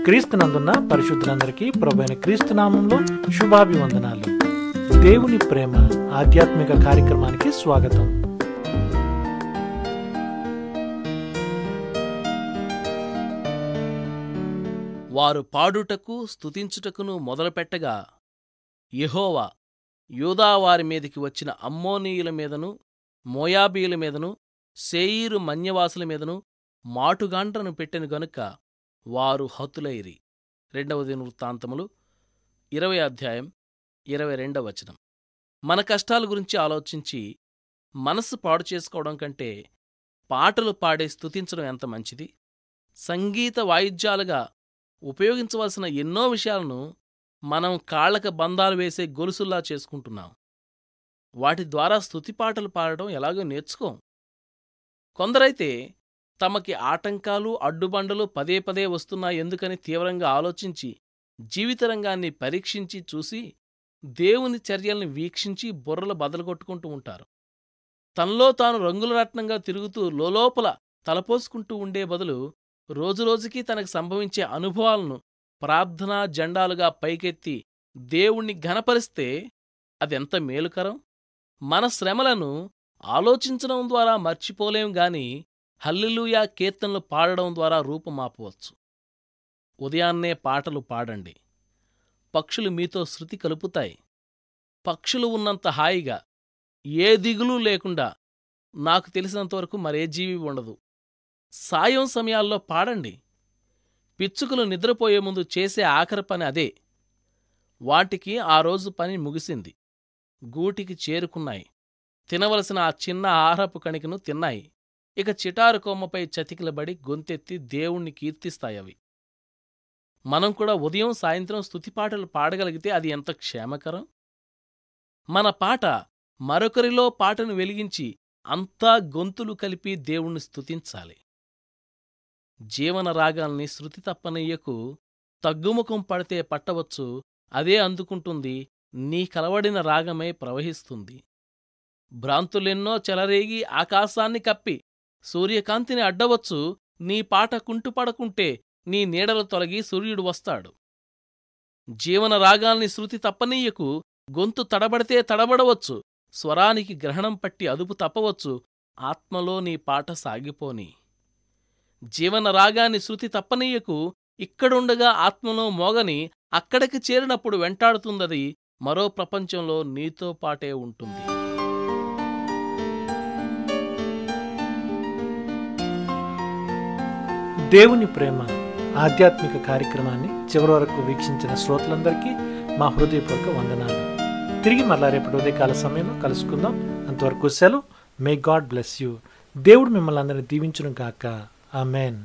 క్రీస్తునందున్న పరిశుద్ధులందరికీ ప్రభువైన క్రీస్తు నామంలో శుభాభివందనాలు. దేవుని ప్రేమ ఆధ్యాత్మిక కార్యక్రమానికి స్వాగతం. వారు పాడుటకు స్తుతించుటకును మొదలుపెట్టగా యెహోవా యూదా వారి మీదికి వచ్చిన అమ్మోనీయుల మీదను మోయాబీయుల మీదను శేయీరు మన్యవాసుల మీదను మాటుగాండ్రను పెట్టెను గనుక వారు హతులైరి. 2వ దినవృత్తాంతములు 20వ అధ్యాయం 22వ వచనం. మన కష్టాల గురించి ఆలోచించి మనస్సు పాడు చేసుకోవడం కంటే పాటలు పాడే స్తుతించడం ఎంత మంచిది. సంగీత వాయిద్యాలుగా ఉపయోగించవలసిన ఎన్నో విషయాలను మనం కాళ్లకు బంధాలు వేసే గొలుసుల్లా చేసుకుంటున్నాం. వాటి ద్వారా స్తుతిపాటలు పాడడం ఎలాగో నేర్చుకోం. కొందరైతే తమకి ఆటంకాలు అడ్డుబండలు పదే పదే వస్తున్నాయెందుకని తీవ్రంగా ఆలోచించి జీవితరంగాన్ని పరీక్షించి చూసి దేవుని చర్యల్ని వీక్షించి బుర్రలు బదలగొట్టుకుంటూ ఉంటారు. తనలో తాను రంగులరత్నంగా తిరుగుతూ లోలోపల తలపోసుకుంటూ ఉండే బదులు రోజురోజుకీ తనకు సంభవించే అనుభవాలను ప్రార్థనా జెండాలుగా పైకెత్తి దేవుణ్ణి ఘనపరిస్తే అదెంత మేలుకరం. మన శ్రమలను ఆలోచించడం ద్వారా మర్చిపోలేం గాని హల్లెలూయా కీర్తనలు పాడడం ద్వారా రూపుమాపవచ్చు. ఉదయాన్నే పాటలు పాడండి. పక్షులు మీతో శృతి కలుపుతాయి. పక్షులు ఉన్నంత హాయిగా ఏ దిగులు లేకుండా నాకు తెలిసినంతవరకు మరే జీవి ఉండదు. సాయం సమయాల్లో పాడండి. పిచ్చుకలు నిద్రపోయే ముందు చేసే ఆఖరి పని అదే. వాటికి ఆ రోజు పని ముగిసింది. గూటికి చేరుకున్నాయి. తినవలసిన ఆ చిన్న ఆహారపు కణికను తిన్నాయి. ఇక చిటారు కొమ్మపై చతికిలబడి గొంతెత్తి దేవుణ్ణి కీర్తిస్తాయవి. మనం కూడా ఉదయం సాయంత్రం స్తుతిపాటలు పాడగలిగితే అది ఎంత క్షేమకరం. మన పాట మరొకరిలో పాటను వెలిగించి అంతా గొంతులు కలిపి దేవుణ్ణి స్తుతించాలి. జీవన రాగాల్ని శృతి తప్పనయ్యకు. తగ్గుముఖం పడితే పట్టవచ్చు, అదే అందుకుంటుంది, నీ కలవడిన రాగమై ప్రవహిస్తుంది. భ్రాంతులెన్నో చెలరేగి ఆకాశాన్ని కప్పి సూర్యకాంతిని అడ్డవచ్చు, నీ పాట కుంటుపడకుంటే నీ నీడలు తొలగి సూర్యుడు వస్తాడు. జీవన రాగాల్ని శృతి తప్పనీయకు. గొంతు తడబడితే తడబడవచ్చు, స్వరానికి గ్రహణం పట్టి అదుపు తప్పవచ్చు, ఆత్మలో నీ పాట సాగిపోని. జీవన రాగాన్ని శృతి తప్పనీయకు. ఇక్కడుండగా ఆత్మలో మోగని, అక్కడికి చేరినప్పుడు వెంటాడుతుందది, మరో ప్రపంచంలో నీతో పాటే ఉంటుంది. దేవుని ప్రేమ ఆధ్యాత్మిక కార్యక్రమాన్ని చివరి వరకు వీక్షించిన శ్రోతలందరికీ మా హృదయపూర్వక వందనాలు. తిరిగి మళ్ళా రేపటి ఉదయకాల సమయంలో కలుసుకుందాం. అంతవరకు సెలవు. May God bless you. దేవుడు మిమ్మల్ని అందరినీ దీవించును గాక. ఆమెన్.